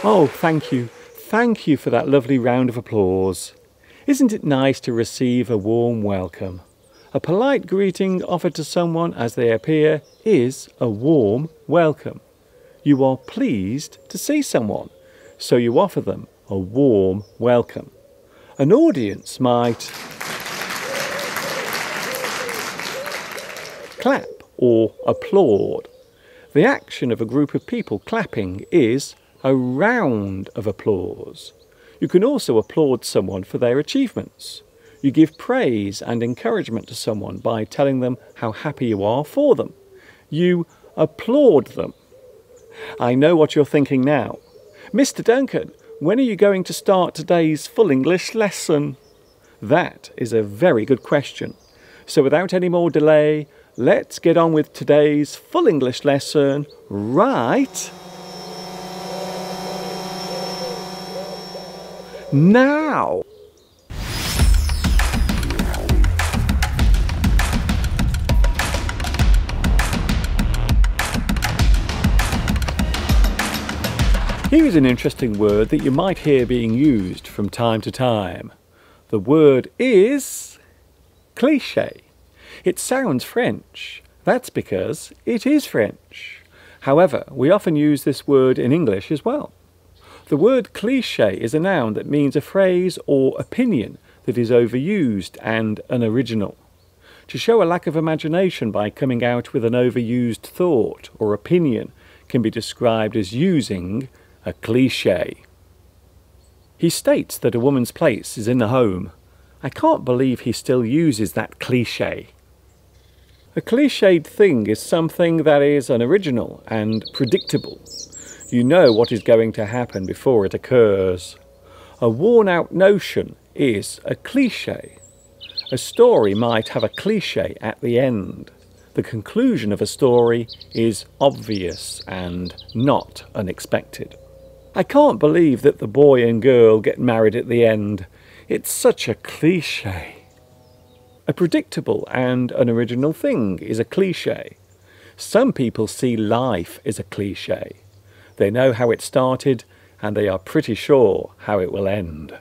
Oh, thank you. Thank you for that lovely round of applause. Isn't it nice to receive a warm welcome? A polite greeting offered to someone as they appear is a warm welcome. You are pleased to see someone, so you offer them a warm welcome. An audience might clap or applaud. The action of a group of people clapping is a round of applause. You can also applaud someone for their achievements. You give praise and encouragement to someone by telling them how happy you are for them. You applaud them. I know what you're thinking now. Mr. Duncan, when are you going to start today's full English lesson? That is a very good question. So without any more delay, let's get on with today's full English lesson right now. Here is an interesting word that you might hear being used from time to time. The word is cliché. It sounds French. That's because it is French. However, we often use this word in English as well. The word cliché is a noun that means a phrase or opinion that is overused and unoriginal. To show a lack of imagination by coming out with an overused thought or opinion can be described as using a cliché. He states that a woman's place is in the home. I can't believe he still uses that cliché. A clichéd thing is something that is unoriginal and predictable. You know what is going to happen before it occurs. A worn-out notion is a cliché. A story might have a cliché at the end. The conclusion of a story is obvious and not unexpected. I can't believe that the boy and girl get married at the end. It's such a cliché. A predictable and unoriginal thing is a cliché. Some people see life as a cliché. They know how it started and they are pretty sure how it will end.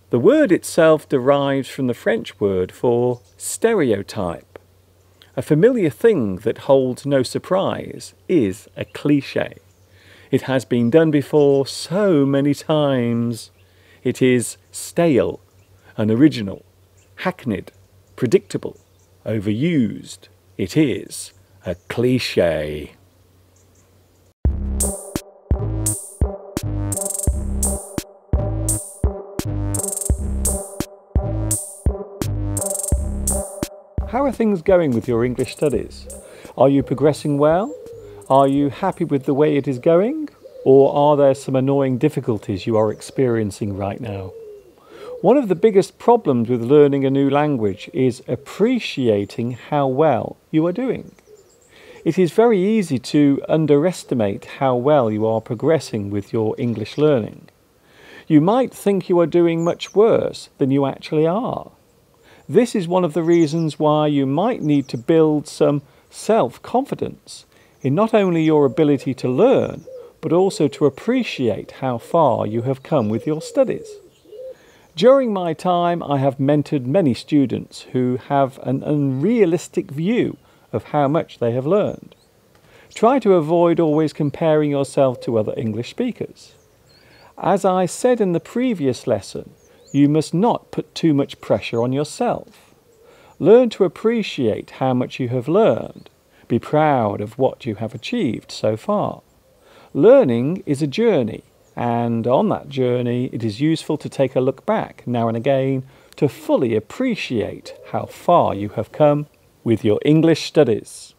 The word itself derives from the French word for stereotype. A familiar thing that holds no surprise is a cliché. It has been done before so many times. It is stale, unoriginal, hackneyed, predictable, overused. It is a cliché. How are things going with your English studies? Are you progressing well? Are you happy with the way it is going? Or are there some annoying difficulties you are experiencing right now? One of the biggest problems with learning a new language is appreciating how well you are doing. It is very easy to underestimate how well you are progressing with your English learning. You might think you are doing much worse than you actually are. This is one of the reasons why you might need to build some self-confidence in not only your ability to learn, but also to appreciate how far you have come with your studies. During my time, I have mentored many students who have an unrealistic view of how much they have learned. Try to avoid always comparing yourself to other English speakers. As I said in the previous lesson, you must not put too much pressure on yourself. Learn to appreciate how much you have learned. Be proud of what you have achieved so far. Learning is a journey, and on that journey it is useful to take a look back now and again to fully appreciate how far you have come with your English studies.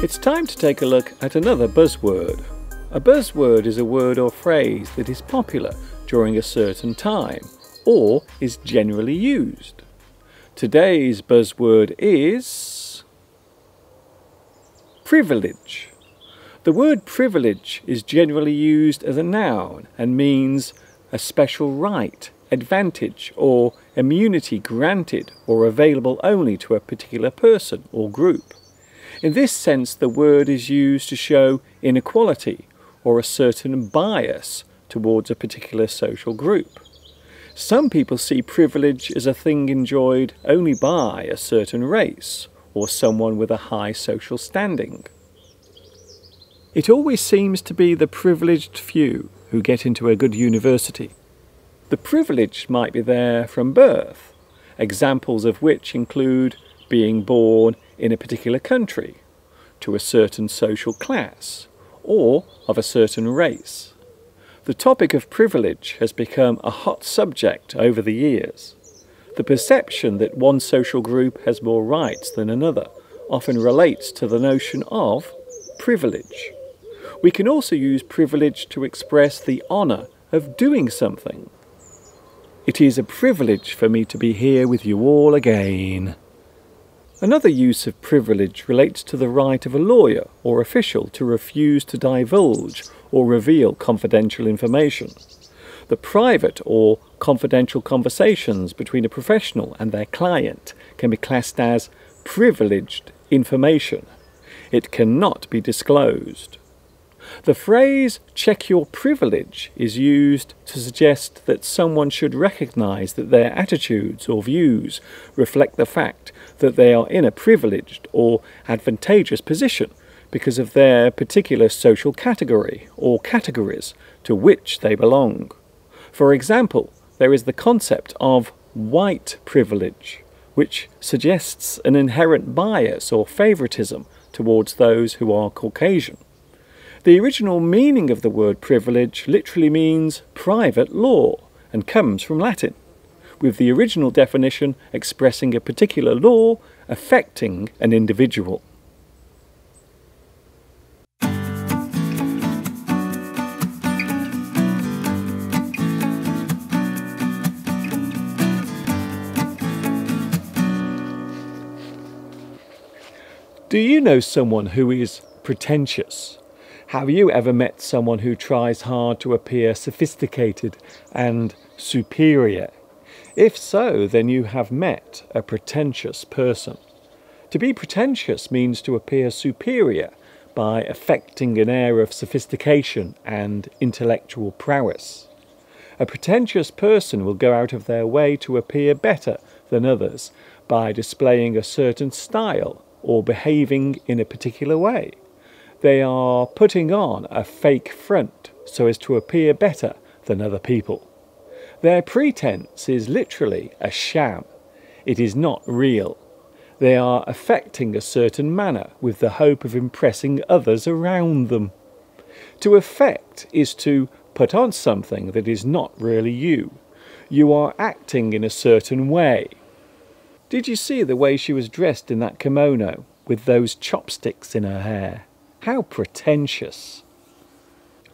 It's time to take a look at another buzzword. A buzzword is a word or phrase that is popular during a certain time or is generally used. Today's buzzword is privilege. The word privilege is generally used as a noun and means a special right, advantage, or immunity granted or available only to a particular person or group. In this sense, the word is used to show inequality or a certain bias towards a particular social group. Some people see privilege as a thing enjoyed only by a certain race or someone with a high social standing. It always seems to be the privileged few who get into a good university. The privilege might be there from birth, examples of which include being born in a particular country, to a certain social class, or of a certain race. The topic of privilege has become a hot subject over the years. The perception that one social group has more rights than another often relates to the notion of privilege. We can also use privilege to express the honour of doing something. It is a privilege for me to be here with you all again. Another use of privilege relates to the right of a lawyer or official to refuse to divulge or reveal confidential information. The private or confidential conversations between a professional and their client can be classed as privileged information. It cannot be disclosed. The phrase "check your privilege" is used to suggest that someone should recognise that their attitudes or views reflect the fact that they are in a privileged or advantageous position because of their particular social category or categories to which they belong. For example, there is the concept of white privilege, which suggests an inherent bias or favouritism towards those who are Caucasian. The original meaning of the word privilege literally means private law and comes from Latin, with the original definition expressing a particular law affecting an individual. Do you know someone who is pretentious? Have you ever met someone who tries hard to appear sophisticated and superior? If so, then you have met a pretentious person. To be pretentious means to appear superior by affecting an air of sophistication and intellectual prowess. A pretentious person will go out of their way to appear better than others by displaying a certain style or behaving in a particular way. They are putting on a fake front so as to appear better than other people. Their pretense is literally a sham. It is not real. They are affecting a certain manner with the hope of impressing others around them. To affect is to put on something that is not really you. You are acting in a certain way. Did you see the way she was dressed in that kimono with those chopsticks in her hair? How pretentious.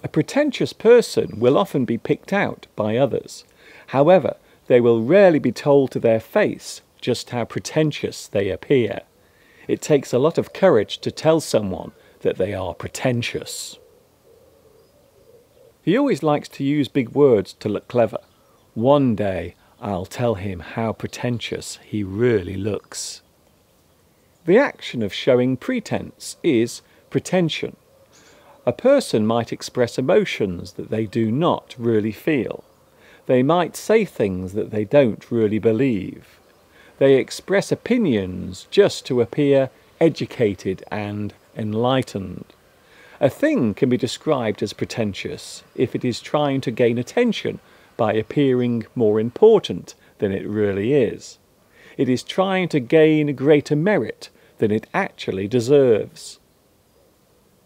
A pretentious person will often be picked out by others. However, they will rarely be told to their face just how pretentious they appear. It takes a lot of courage to tell someone that they are pretentious. He always likes to use big words to look clever. One day I'll tell him how pretentious he really looks. The action of showing pretense is pretension. A person might express emotions that they do not really feel. They might say things that they don't really believe. They express opinions just to appear educated and enlightened. A thing can be described as pretentious if it is trying to gain attention by appearing more important than it really is. It is trying to gain greater merit than it actually deserves.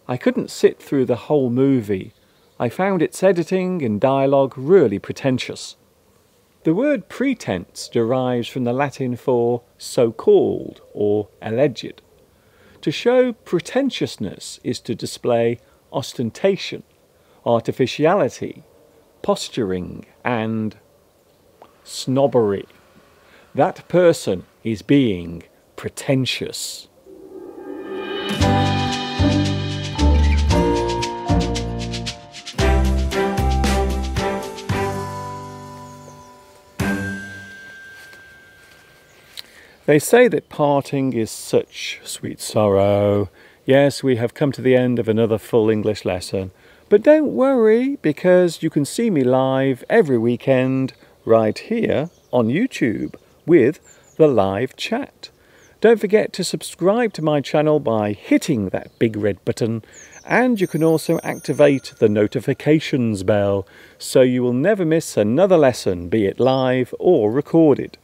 I couldn't sit through the whole movie. I found its editing and dialogue really pretentious. The word pretense derives from the Latin for so-called or alleged. To show pretentiousness is to display ostentation, artificiality, posturing, and snobbery. That person is being pretentious. They say that parting is such sweet sorrow. Yes, we have come to the end of another full English lesson. But don't worry, because you can see me live every weekend right here on YouTube with the live chat. Don't forget to subscribe to my channel by hitting that big red button, and you can also activate the notifications bell so you will never miss another lesson, be it live or recorded.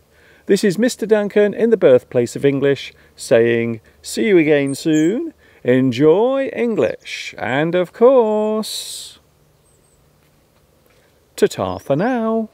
This is Mr. Duncan in the birthplace of English saying, see you again soon, enjoy English, and of course, ta-ta for now.